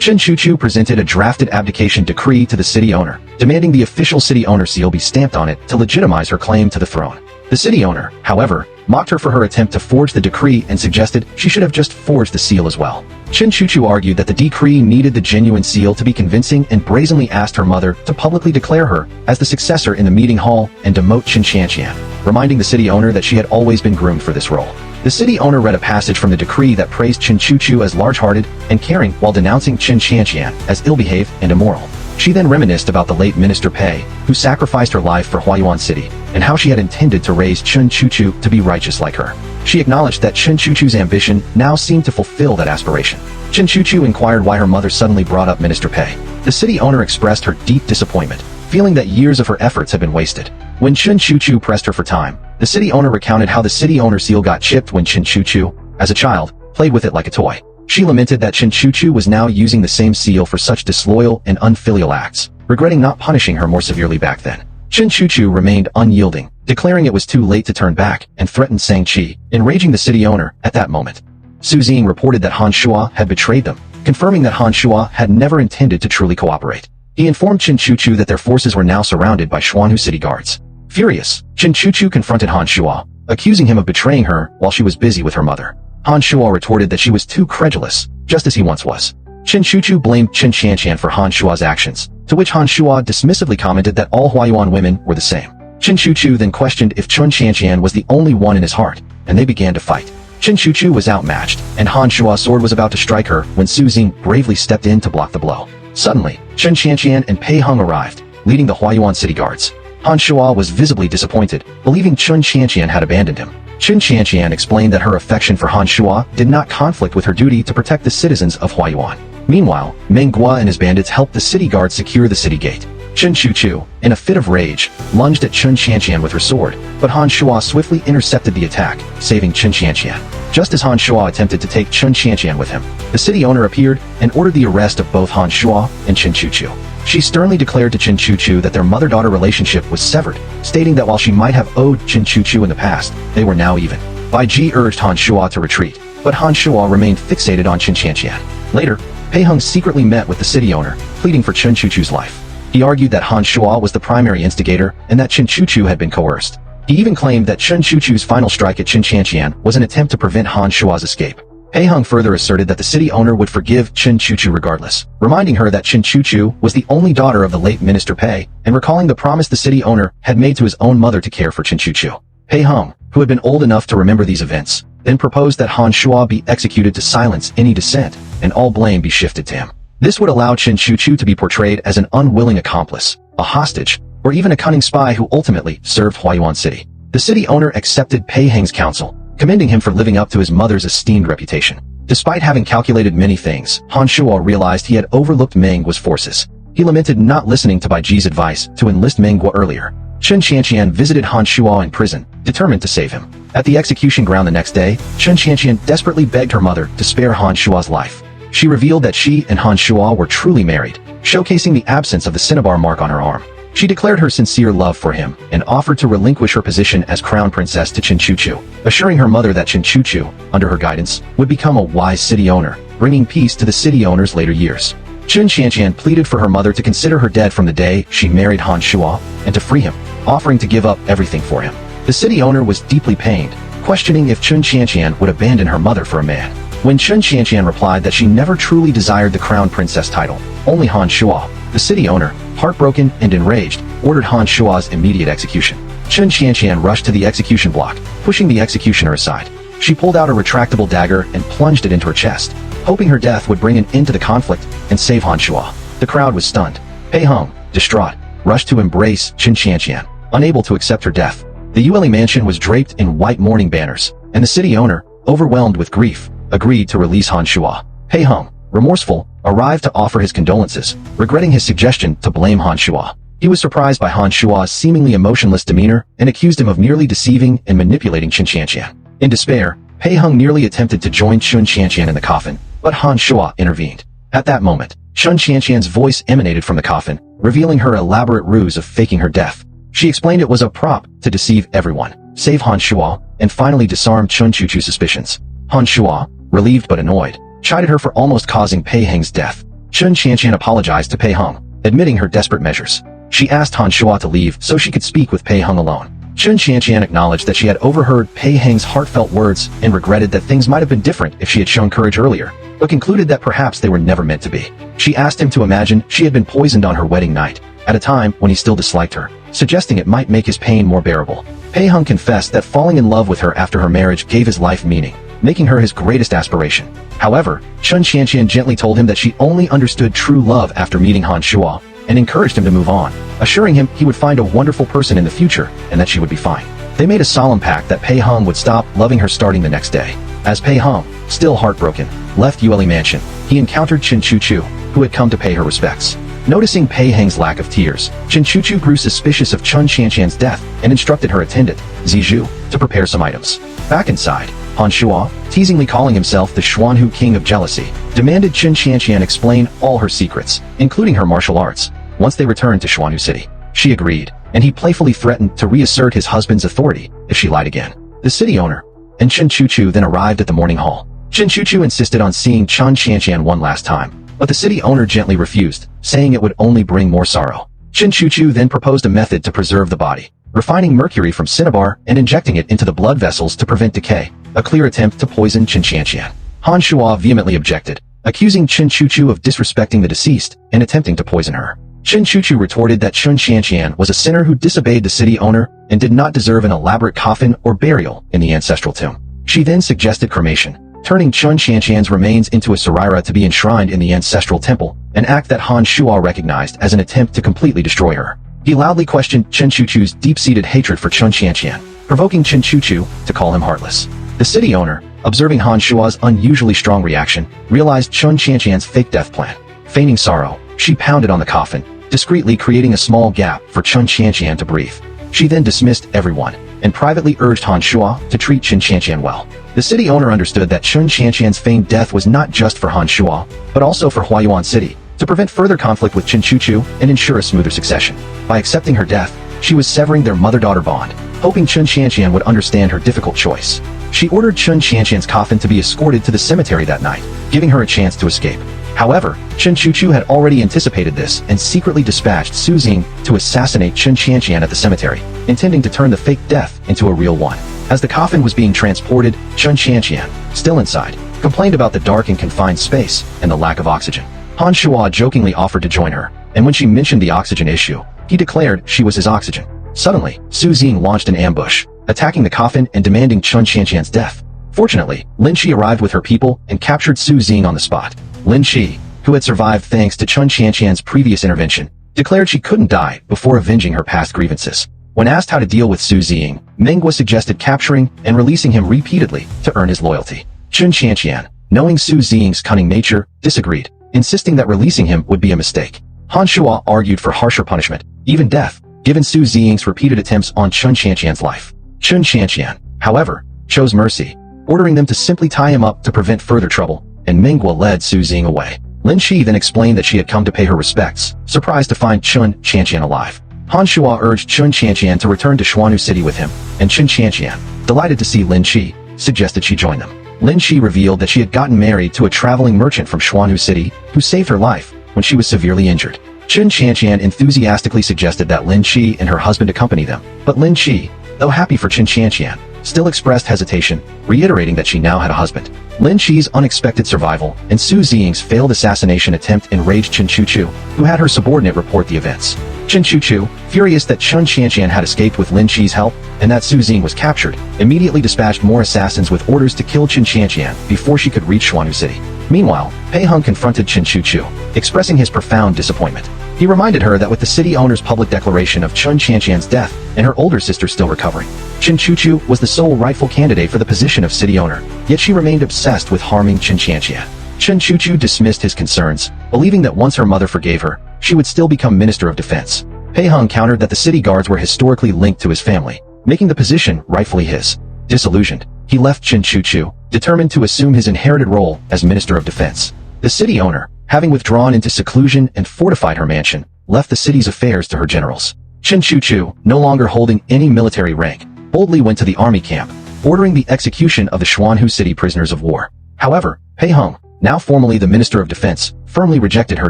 Chen Chuchu presented a drafted abdication decree to the city owner, demanding the official city owner seal be stamped on it to legitimize her claim to the throne. The city owner, however, mocked her for her attempt to forge the decree and suggested she should have just forged the seal as well. Chen Chuchu argued that the decree needed the genuine seal to be convincing and brazenly asked her mother to publicly declare her as the successor in the meeting hall and demote Chen Qianqian, reminding the city owner that she had always been groomed for this role. The city owner read a passage from the decree that praised Chen Chuchu as large-hearted and caring while denouncing Chen Qianqian as ill-behaved and immoral. She then reminisced about the late Minister Pei, who sacrificed her life for Huayuan City, and how she had intended to raise Chen Chuchu to be righteous like her. She acknowledged that Chen Chuchu's ambition now seemed to fulfill that aspiration. Chen Chuchu inquired why her mother suddenly brought up Minister Pei. The city owner expressed her deep disappointment, feeling that years of her efforts had been wasted. When Chen Chuchu pressed her for time, the city owner recounted how the city owner seal got chipped when Chen Chuchu, as a child, played with it like a toy. She lamented that Chen Chuchu was now using the same seal for such disloyal and unfilial acts, regretting not punishing her more severely back then. Chen Chuchu remained unyielding, declaring it was too late to turn back, and threatened Sang Qi, enraging the city owner at that moment. Su Xing reported that Han Shuo had betrayed them, confirming that Han Shuo had never intended to truly cooperate. He informed Chen Chuchu that their forces were now surrounded by Xuanhu city guards. Furious, Chen Chuchu confronted Han Shuo, accusing him of betraying her while she was busy with her mother. Han Shuo retorted that she was too credulous, just as he once was. Chen Chuchu blamed Chen Qianqian for Han Shuo's actions, to which Han Shuo dismissively commented that all Huayuan women were the same. Chen Chuchu then questioned if Chen Qianqian was the only one in his heart, and they began to fight. Chen Chuchu was outmatched, and Han Shuo's sword was about to strike her when Su Xing bravely stepped in to block the blow. Suddenly, Chen Qianqian and Pei Heng arrived, leading the Huayuan city guards. Han Shuo was visibly disappointed, believing Chen Qianqian had abandoned him. Chen Qianqian explained that her affection for Han Shuo did not conflict with her duty to protect the citizens of Huayuan. Meanwhile, Meng Guo and his bandits helped the city guard secure the city gate. Chen Chuchu, in a fit of rage, lunged at Chen Qianqian with her sword, but Han Shuo swiftly intercepted the attack, saving Chen Qianqian. Just as Han Shuo attempted to take Chen Qianqian with him, the city owner appeared and ordered the arrest of both Han Shuo and Chen Chuchu. She sternly declared to Chen Chuchu that their mother-daughter relationship was severed, stating that while she might have owed Chen Chuchu in the past, they were now even. Bai Ji urged Han Shuo to retreat, but Han Shuo remained fixated on Chen Qianqian. Later, Pei Heng secretly met with the city owner, pleading for Chen Chuchu's life. He argued that Han Shuo was the primary instigator and that Chen Chuchu had been coerced. He even claimed that Chen Chuchu's final strike at Chen Qianqian was an attempt to prevent Han Shuo's escape. Pei Heng further asserted that the city owner would forgive Chen Chuchu regardless, reminding her that Chen Chuchu was the only daughter of the late Minister Pei, and recalling the promise the city owner had made to his own mother to care for Chen Chuchu. Pei Heng, who had been old enough to remember these events, then proposed that Han Shuo be executed to silence any dissent, and all blame be shifted to him. This would allow Chen Chuchu to be portrayed as an unwilling accomplice, a hostage, or even a cunning spy who ultimately served Huayuan City. The city owner accepted Pei Heng's counsel, commending him for living up to his mother's esteemed reputation. Despite having calculated many things, Han Shuo realized he had overlooked Meng Guo's forces. He lamented not listening to Bai Ji's advice to enlist Meng Guo earlier. Chen Qianqian visited Han Shuo in prison, determined to save him. At the execution ground the next day, Chen Qianqian desperately begged her mother to spare Han Shuo's life. She revealed that she and Han Shuo were truly married, showcasing the absence of the cinnabar mark on her arm. She declared her sincere love for him and offered to relinquish her position as crown princess to Chen Chuchu, assuring her mother that Chen Chuchu, under her guidance, would become a wise city owner, bringing peace to the city owner's later years. Chen Qianqian pleaded for her mother to consider her dead from the day she married Han Shuo and to free him, offering to give up everything for him. The city owner was deeply pained, questioning if Chen Qianqian would abandon her mother for a man. When Chen Qianqian replied that she never truly desired the crown princess title, only Han Shuo, the city owner, heartbroken and enraged, ordered Han Shuo's immediate execution. Chen Qianqian rushed to the execution block, pushing the executioner aside. She pulled out a retractable dagger and plunged it into her chest, hoping her death would bring an end to the conflict and save Han Shuo. The crowd was stunned. Pei Heng, distraught, rushed to embrace Chen Qianqian, unable to accept her death. The Yue mansion was draped in white mourning banners, and the city owner, overwhelmed with grief, agreed to release Han Shuo. Pei Heng, remorseful, arrived to offer his condolences, regretting his suggestion to blame Han Shuo. He was surprised by Han Shuo's seemingly emotionless demeanor and accused him of nearly deceiving and manipulating Chen Qianqian. In despair, Pei Heng nearly attempted to join Chen Qianqian in the coffin, but Han Shuo intervened. At that moment, Chen Qianqian's voice emanated from the coffin, revealing her elaborate ruse of faking her death. She explained it was a prop to deceive everyone, save Han Shuo, and finally disarm Chen Chuchu's suspicions. Han Shuo, relieved but annoyed, chided her for almost causing Pei Heng's death. Chun Qianqian apologized to Pei Heng, admitting her desperate measures. She asked Han Shuo to leave so she could speak with Pei Heng alone. Chun Qianqian acknowledged that she had overheard Pei Heng's heartfelt words and regretted that things might have been different if she had shown courage earlier, but concluded that perhaps they were never meant to be. She asked him to imagine she had been poisoned on her wedding night, at a time when he still disliked her, suggesting it might make his pain more bearable. Pei Heng confessed that falling in love with her after her marriage gave his life meaning, making her his greatest aspiration. However, Chun Qianqian gently told him that she only understood true love after meeting Han Shuo, and encouraged him to move on, assuring him he would find a wonderful person in the future and that she would be fine. They made a solemn pact that Pei Heng would stop loving her starting the next day. As Pei Heng, still heartbroken, left Yueli Mansion, he encountered Chen Chuchu, who had come to pay her respects. Noticing Pei Heng's lack of tears, Chen Chuchu grew suspicious of Chun Qianqian's death and instructed her attendant, Zizhu, to prepare some items. Back inside, Han Shuo, teasingly calling himself the Xuanhu King of Jealousy, demanded Chun Qianqian explain all her secrets, including her martial arts, once they returned to Xuanhu City. She agreed, and he playfully threatened to reassert his husband's authority if she lied again. The city owner and Chen Chuchu then arrived at the morning hall. Chen Chuchu insisted on seeing Chun Qianqian one last time, but the city owner gently refused, saying it would only bring more sorrow. Chen Chuchu then proposed a method to preserve the body, refining mercury from cinnabar and injecting it into the blood vessels to prevent decay, a clear attempt to poison Chen Qianqian. Han Shuo vehemently objected, accusing Chen Chuchu of disrespecting the deceased and attempting to poison her. Chen Chuchu retorted that Chun Qianqian was a sinner who disobeyed the city owner and did not deserve an elaborate coffin or burial in the ancestral tomb. She then suggested cremation, turning Chun Qianqian's remains into a saraira to be enshrined in the ancestral temple, an act that Han Shuo recognized as an attempt to completely destroy her. He loudly questioned Chen Chuchu's deep-seated hatred for Chun Qianqian, provoking Chen Chuchu to call him heartless. The city owner, observing Han Shuo's unusually strong reaction, realized Chun Qianqian's fake death plan. Feigning sorrow, she pounded on the coffin, discreetly creating a small gap for Chun Qianqian to breathe. She then dismissed everyone, and privately urged Han Shuo to treat Chun Qianqian well. The city owner understood that Chun Qianqian's feigned death was not just for Han Shuo, but also for Huayuan City, to prevent further conflict with Chen Chuchu and ensure a smoother succession. By accepting her death, she was severing their mother-daughter bond, hoping Chun Qianqian would understand her difficult choice. She ordered Chun Qianqian's coffin to be escorted to the cemetery that night, giving her a chance to escape. However, Chen Chuchu had already anticipated this and secretly dispatched Su Xing to assassinate Chun Qianqian at the cemetery, intending to turn the fake death into a real one. As the coffin was being transported, Chun Qianqian, still inside, complained about the dark and confined space and the lack of oxygen. Han Shuo jokingly offered to join her, and when she mentioned the oxygen issue, he declared she was his oxygen. Suddenly, Su Xing launched an ambush, attacking the coffin and demanding Chun Qianqian's death. Fortunately, Lin Qi arrived with her people and captured Su Xing on the spot. Lin Qi, who had survived thanks to Chun Qianqian's previous intervention, declared she couldn't die before avenging her past grievances. When asked how to deal with Su Xing, Mengua suggested capturing and releasing him repeatedly to earn his loyalty. Chun Qianqian, knowing Su Xing's cunning nature, disagreed, insisting that releasing him would be a mistake. Han Shuo argued for harsher punishment, even death, given Su Xing's repeated attempts on Chun Qianqian's life. Chun Qianqian, however, chose mercy, ordering them to simply tie him up to prevent further trouble, and Mengua led Su Xing away. Lin Qi then explained that she had come to pay her respects, surprised to find Chun Qianqian alive. Han Shuo urged Chun Qianqian to return to Xuanhu City with him, and Chun Qianqian, delighted to see Lin Qi, suggested she join them. Lin Qi revealed that she had gotten married to a traveling merchant from Xuanhu City, who saved her life when she was severely injured. Chun Qianqian enthusiastically suggested that Lin Qi and her husband accompany them, but Lin Qi, though happy for Chun Qianqian, still expressed hesitation, reiterating that she now had a husband. Lin Qi's unexpected survival and Su Xing's failed assassination attempt enraged Chen Chuchu, who had her subordinate report the events. Chen Chuchu, furious that Chun Qianqian had escaped with Lin Qi's help and that Su Xing was captured, immediately dispatched more assassins with orders to kill Chun Qianqian before she could reach Xuanhu City. Meanwhile, Pei Heng confronted Chen Chuchu, expressing his profound disappointment. He reminded her that with the city owner's public declaration of Chun Qianqian's death and her older sister still recovering, Chen Chuchu was the sole rightful candidate for the position of city owner, yet she remained obsessed with harming Chun Qianqian. Chen Chuchu dismissed his concerns, believing that once her mother forgave her, she would still become Minister of Defense. Pei Heng countered that the city guards were historically linked to his family, making the position rightfully his. Disillusioned, he left Chen Chuchu, determined to assume his inherited role as Minister of Defense. The city owner, having withdrawn into seclusion and fortified her mansion, left the city's affairs to her generals. Chen Chuchu, no longer holding any military rank, boldly went to the army camp, ordering the execution of the Xuanhu City prisoners of war. However, Pei Heng, now formally the Minister of Defense, firmly rejected her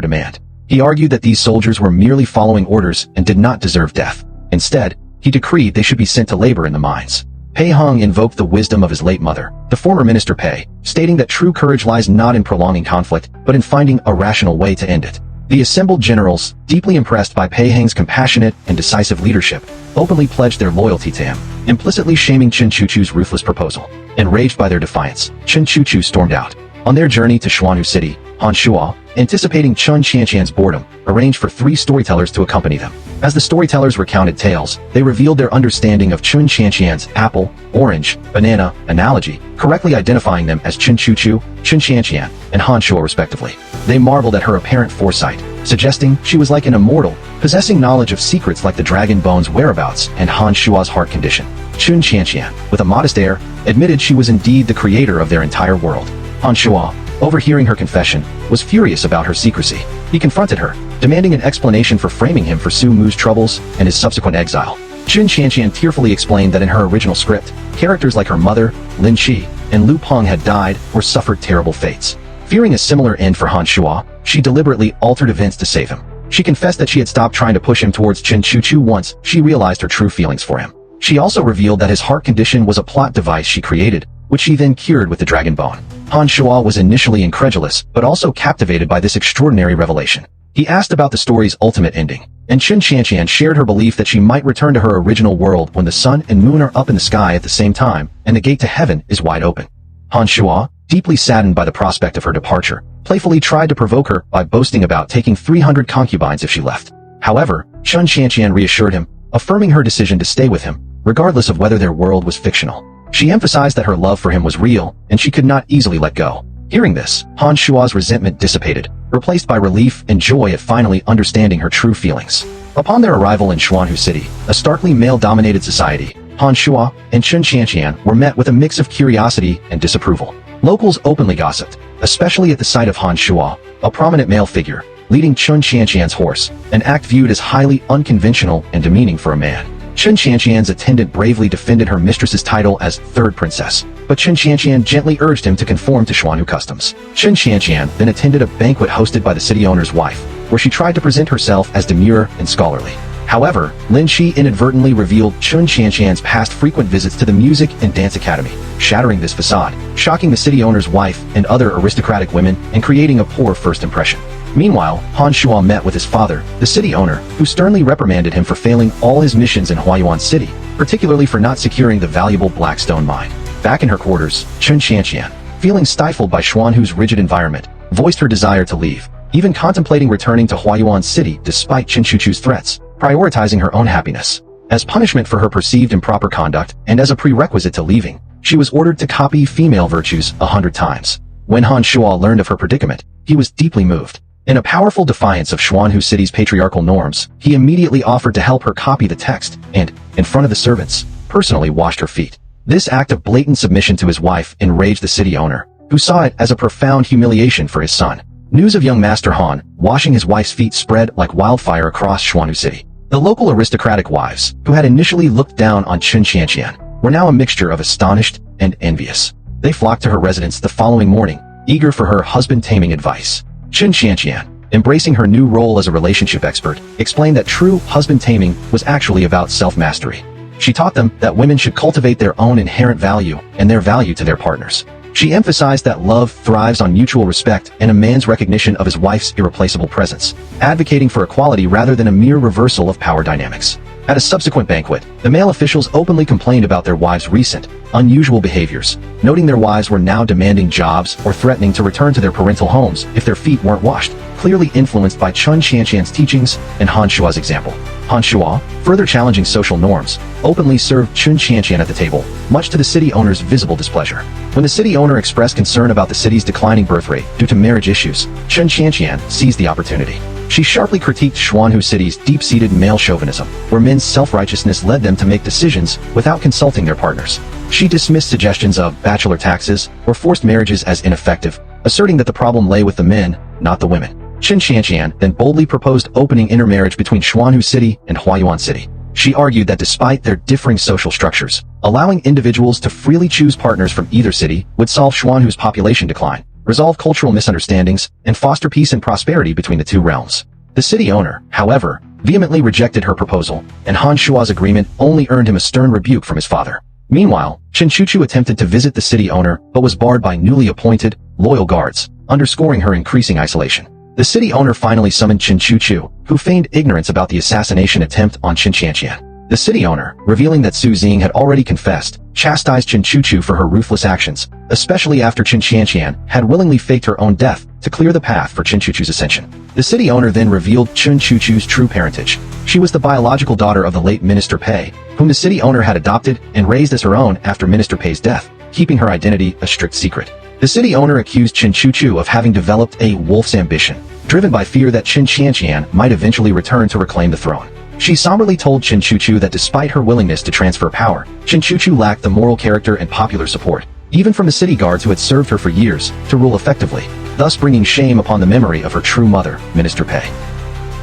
demand. He argued that these soldiers were merely following orders and did not deserve death. Instead, he decreed they should be sent to labor in the mines. Pei Heng invoked the wisdom of his late mother, the former Minister Pei, stating that true courage lies not in prolonging conflict, but in finding a rational way to end it. The assembled generals, deeply impressed by Pei Heng's compassionate and decisive leadership, openly pledged their loyalty to him, implicitly shaming Chen Chuchu's ruthless proposal. Enraged by their defiance, Chen Chuchu stormed out. On their journey to Xuanhu City, Han Shuo, anticipating Chun Qianqian's boredom, arranged for 3 storytellers to accompany them. As the storytellers recounted tales, they revealed their understanding of Chun Qianqian's apple, orange, banana analogy, correctly identifying them as Chen Chuchu, Chun Qianqian, and Han Shuo respectively. They marveled at her apparent foresight, suggesting she was like an immortal, possessing knowledge of secrets like the dragon bone's whereabouts and Han Shuo's heart condition. Chun Qianqian, with a modest air, admitted she was indeed the creator of their entire world. Han Shuo, overhearing her confession, was furious about her secrecy. He confronted her, demanding an explanation for framing him for Su Mu's troubles and his subsequent exile. Chun Qianqian tearfully explained that in her original script, characters like her mother, Lin Qi, and Lu Peng had died or suffered terrible fates. Fearing a similar end for Han Shuo, she deliberately altered events to save him. She confessed that she had stopped trying to push him towards Chen Chuchu once she realized her true feelings for him. She also revealed that his heart condition was a plot device she created, which she then cured with the dragon bone. Han Shuo was initially incredulous, but also captivated by this extraordinary revelation. He asked about the story's ultimate ending, and Chun Qianqian shared her belief that she might return to her original world when the sun and moon are up in the sky at the same time, and the gate to heaven is wide open. Han Shuo, deeply saddened by the prospect of her departure, playfully tried to provoke her by boasting about taking 300 concubines if she left. However, Chun Qianqian reassured him, affirming her decision to stay with him, regardless of whether their world was fictional. She emphasized that her love for him was real, and she could not easily let go. Hearing this, Han Shuo's resentment dissipated, replaced by relief and joy at finally understanding her true feelings. Upon their arrival in Xuanhu City, a starkly male-dominated society, Han Shuo and Chun Qianqian were met with a mix of curiosity and disapproval. Locals openly gossiped, especially at the sight of Han Shuo, a prominent male figure, leading Chun Qianqian's horse, an act viewed as highly unconventional and demeaning for a man. Chun Qianqian's attendant bravely defended her mistress's title as third princess, but Chun Qianqian gently urged him to conform to Xuanhu customs. Chun Qianqian then attended a banquet hosted by the city owner's wife, where she tried to present herself as demure and scholarly. However, Lin Qi inadvertently revealed Chun Qianqian's past frequent visits to the music and dance academy, shattering this facade, shocking the city owner's wife and other aristocratic women and creating a poor first impression. Meanwhile, Han Shuo met with his father, the city owner, who sternly reprimanded him for failing all his missions in Huayuan City, particularly for not securing the valuable Blackstone mine. Back in her quarters, Chun Qianqian, feeling stifled by Xuanhu's rigid environment, voiced her desire to leave, even contemplating returning to Huayuan City despite Chen Chuchu's threats, prioritizing her own happiness. As punishment for her perceived improper conduct, and as a prerequisite to leaving, she was ordered to copy female virtues 100 times. When Han Shuo learned of her predicament, he was deeply moved. In a powerful defiance of Xuanhu City's patriarchal norms, he immediately offered to help her copy the text and, in front of the servants, personally washed her feet. This act of blatant submission to his wife enraged the city owner, who saw it as a profound humiliation for his son. News of young Master Han washing his wife's feet spread like wildfire across Xuanhu City. The local aristocratic wives, who had initially looked down on Chun Qianqian, were now a mixture of astonished and envious. They flocked to her residence the following morning, eager for her husband-taming advice. Chun Qianqian, embracing her new role as a relationship expert, explained that true husband-taming was actually about self-mastery. She taught them that women should cultivate their own inherent value and their value to their partners. She emphasized that love thrives on mutual respect and a man's recognition of his wife's irreplaceable presence, advocating for equality rather than a mere reversal of power dynamics. At a subsequent banquet, the male officials openly complained about their wives' recent, unusual behaviors, noting their wives were now demanding jobs or threatening to return to their parental homes if their feet weren't washed, clearly influenced by Chun Qianqian's teachings and Han Shuo's example. Han Shuo, further challenging social norms, openly served Chun Qianqian at the table, much to the city owner's visible displeasure. When the city owner expressed concern about the city's declining birth rate due to marriage issues, Chun Qianqian seized the opportunity. She sharply critiqued Xuanhu City's deep-seated male chauvinism, where men's self-righteousness led them to make decisions without consulting their partners. She dismissed suggestions of bachelor taxes or forced marriages as ineffective, asserting that the problem lay with the men, not the women. Chun Qianqian then boldly proposed opening intermarriage between Xuanhu City and Huayuan City. She argued that despite their differing social structures, allowing individuals to freely choose partners from either city would solve Xuanhu's population decline, resolve cultural misunderstandings, and foster peace and prosperity between the two realms. The city owner, however, vehemently rejected her proposal, and Han Shua's agreement only earned him a stern rebuke from his father. Meanwhile, Chen Chuchu attempted to visit the city owner but was barred by newly appointed, loyal guards, underscoring her increasing isolation. The city owner finally summoned Chen Chuchu, who feigned ignorance about the assassination attempt on Chen Qianqian. The city owner, revealing that Su Xing had already confessed, chastised Chen Chuchu for her ruthless actions, especially after Chen Qianqian had willingly faked her own death to clear the path for Chen Chuchu's ascension. The city owner then revealed Chen Chuchu's true parentage. She was the biological daughter of the late Minister Pei, whom the city owner had adopted and raised as her own after Minister Pei's death, keeping her identity a strict secret. The city owner accused Chen Chuchu of having developed a wolf's ambition, driven by fear that Chen Qianqian might eventually return to reclaim the throne. She somberly told Chen Chuchu that despite her willingness to transfer power, Chen Chuchu lacked the moral character and popular support, even from the city guards who had served her for years, to rule effectively, thus bringing shame upon the memory of her true mother, Minister Pei.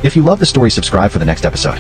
If you love the story, subscribe for the next episode.